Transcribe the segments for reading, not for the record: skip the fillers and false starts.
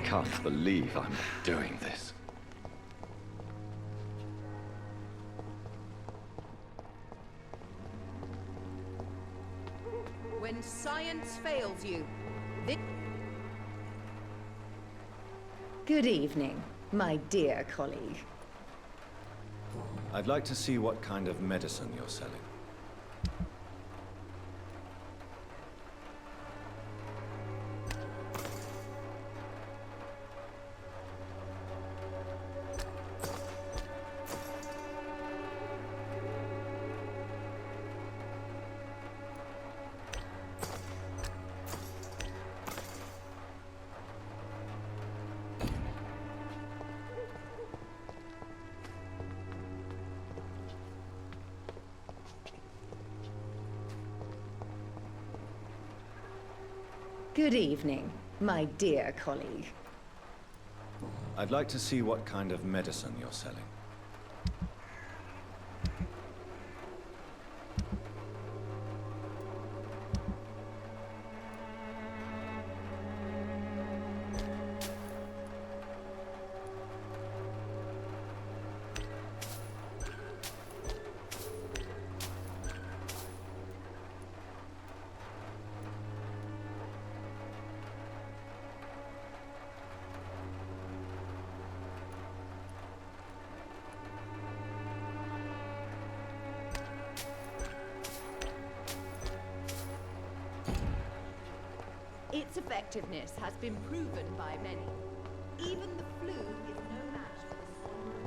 can't believe I'm doing this. When science fails you, this... Good evening, my dear colleague. I'd like to see what kind of medicine you're selling. Good evening, my dear colleague. I'd like to see what kind of medicine you're selling. Its effectiveness has been proven by many. Even the flu is no match for the swarm.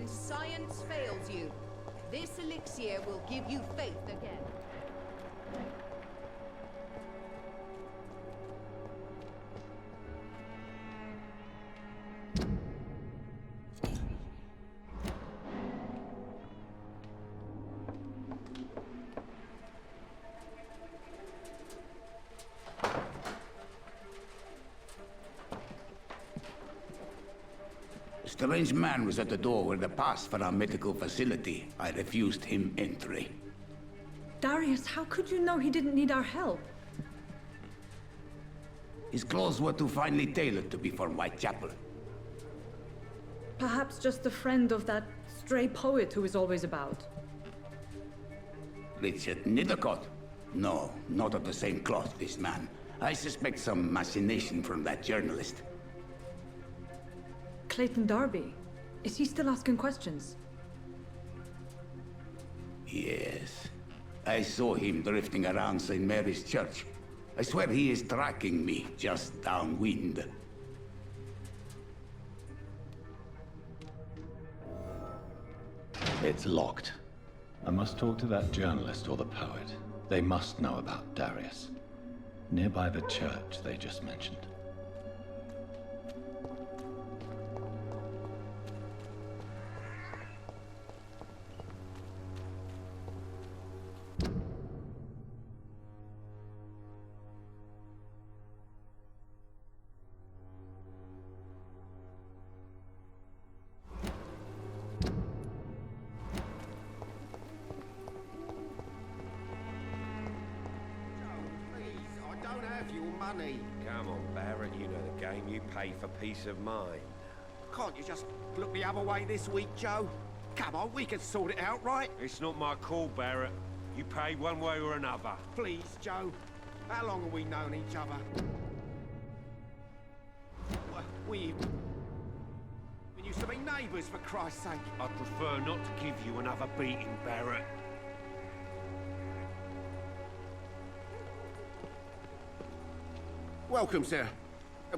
when science fails you. This elixir will give you faith again. A strange man was at the door with a pass for our medical facility. I refused him entry. Darius, how could you know he didn't need our help? His clothes were too finely tailored to be for Whitechapel. Perhaps just a friend of that stray poet who is always about. Richard Nethercott? No, not of the same cloth, this man. I suspect some machination from that journalist. Clayton Darby. Is he still asking questions? Yes. I saw him drifting around St. Mary's Church. I swear he is tracking me, just downwind. It's locked. I must talk to that journalist or the poet. They must know about Darius. Nearby the church they just mentioned. Money. Come on, Barrett, you know the game. You pay for peace of mind. Can't you just look the other way this week, Joe? Come on, we can sort it out, right? It's not my call, Barrett. You pay one way or another. Please, Joe. How long have we known each other? We used to be neighbours, for Christ's sake. I'd prefer not to give you another beating, Barrett. Welcome, sir.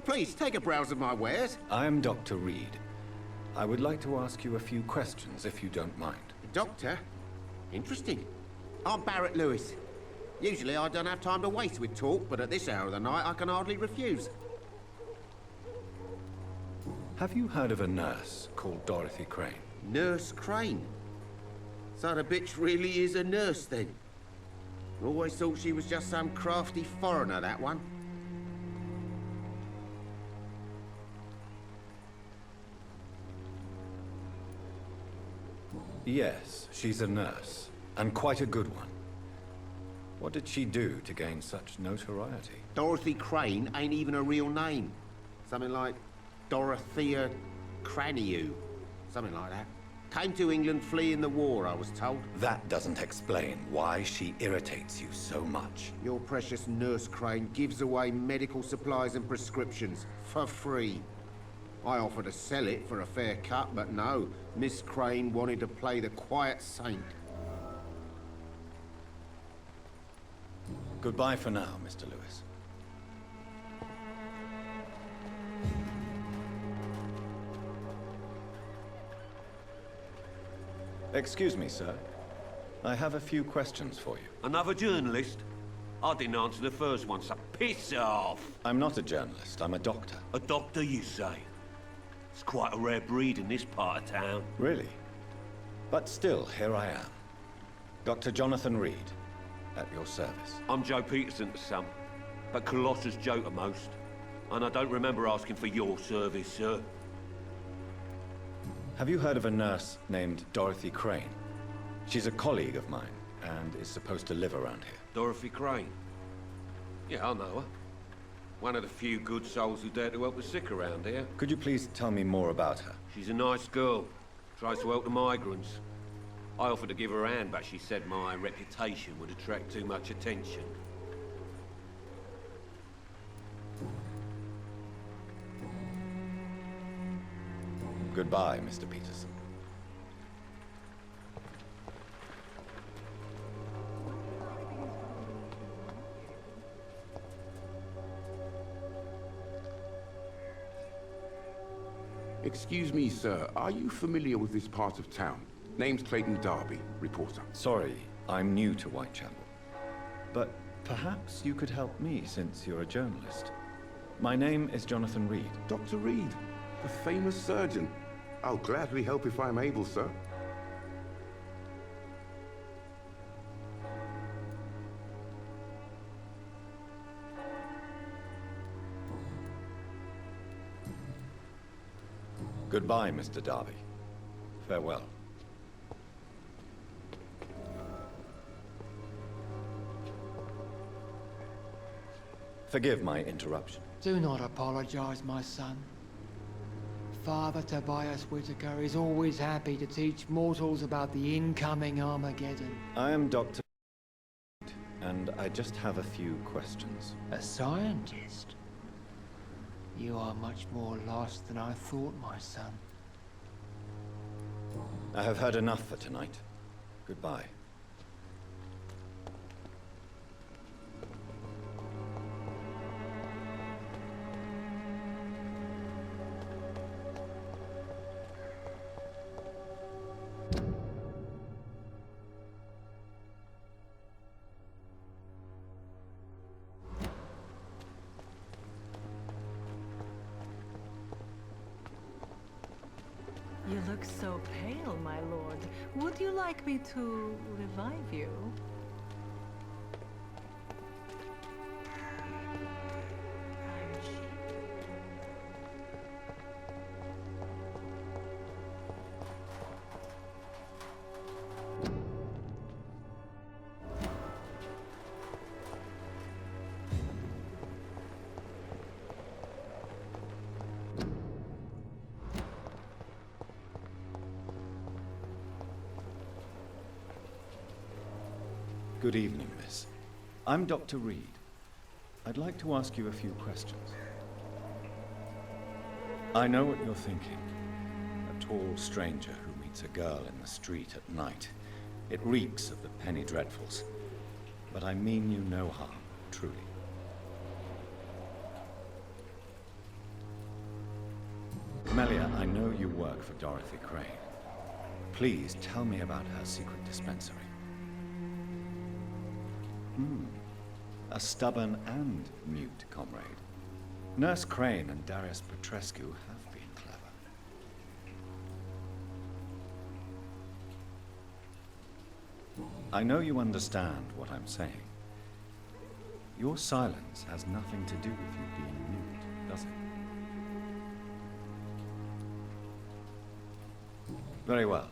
Please, take a browse of my wares. I am Dr. Reed. I would like to ask you a few questions, if you don't mind. Doctor? Interesting. I'm Barrett Lewis. Usually I don't have time to waste with talk, but at this hour of the night I can hardly refuse. Have you heard of a nurse called Dorothy Crane? Nurse Crane? So the bitch really is a nurse, then? Always thought she was just some crafty foreigner, that one. Yes, she's a nurse, and quite a good one. What did she do to gain such notoriety? Dorothy Crane ain't even a real name. Something like Dorothea Craniu. Something like that. Came to England fleeing the war, I was told. That doesn't explain why she irritates you so much. Your precious Nurse Crane gives away medical supplies and prescriptions for free. I offered to sell it for a fair cut, but no. Miss Crane wanted to play the quiet saint. Goodbye for now, Mr. Lewis. Excuse me, sir. I have a few questions for you. Another journalist? I didn't answer the first one, so piss off! I'm not a journalist, I'm a doctor. A doctor, you say? It's quite a rare breed in this part of town. Really? But still, here I am. Dr. Jonathan Reed, at your service. I'm Joe Peterson to some, but Colossus Joe to most. And I don't remember asking for your service, sir. Have you heard of a nurse named Dorothy Crane? She's a colleague of mine, and is supposed to live around here. Dorothy Crane? Yeah, I know her. One of the few good souls who dare to help the sick around here. Could you please tell me more about her? She's a nice girl. Tries to help the migrants. I offered to give her a hand, but she said my reputation would attract too much attention. Goodbye, Mr. Peterson. Excuse me, sir. Are you familiar with this part of town? Name's Clayton Darby, reporter. Sorry, I'm new to Whitechapel. But perhaps you could help me since you're a journalist. My name is Jonathan Reed. Dr. Reed, the famous surgeon. I'll gladly help if I'm able, sir. Goodbye, Mr. Darby. Farewell. Forgive my interruption. Do not apologize, my son. Father Tobias Whitaker is always happy to teach mortals about the incoming Armageddon. I am Dr. Reed, and I just have a few questions. A scientist? You are much more lost than I thought, my son. I have heard enough for tonight. Goodbye. You look so pale, my lord. Would you like me to revive you? Good evening, miss. I'm Dr. Reed. I'd like to ask you a few questions. I know what you're thinking. A tall stranger who meets a girl in the street at night. It reeks of the penny dreadfuls. But I mean you no harm, truly. Melia, I know you work for Dorothy Crane. Please tell me about her secret dispensary. A stubborn and mute comrade. Nurse Crane and Darius Petrescu have been clever. I know you understand what I'm saying. Your silence has nothing to do with you being mute, does it? Very well.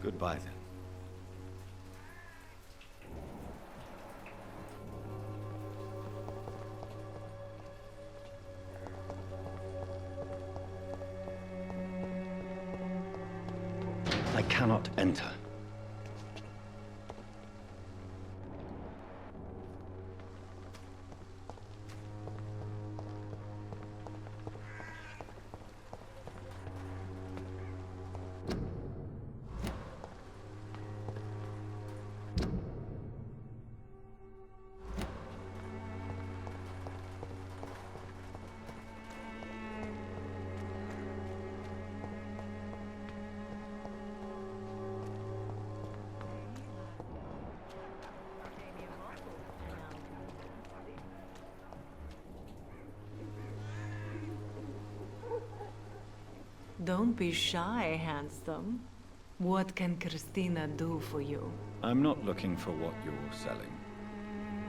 Goodbye then. I cannot enter. Don't be shy, handsome. What can Christina do for you? I'm not looking for what you're selling.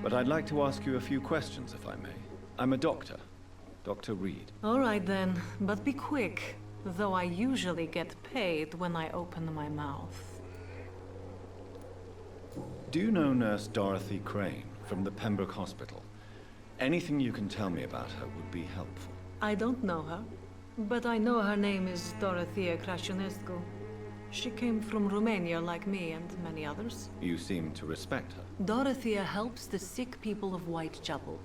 But I'd like to ask you a few questions, if I may. I'm a doctor. Dr. Reed. All right then, but be quick. Though I usually get paid when I open my mouth. Do you know Nurse Dorothy Crane from the Pembroke Hospital? Anything you can tell me about her would be helpful. I don't know her, but I know her name is Dorothea Crăciunescu. She came from Romania like me and many others. You seem to respect her. Dorothea helps the sick people of Whitechapel.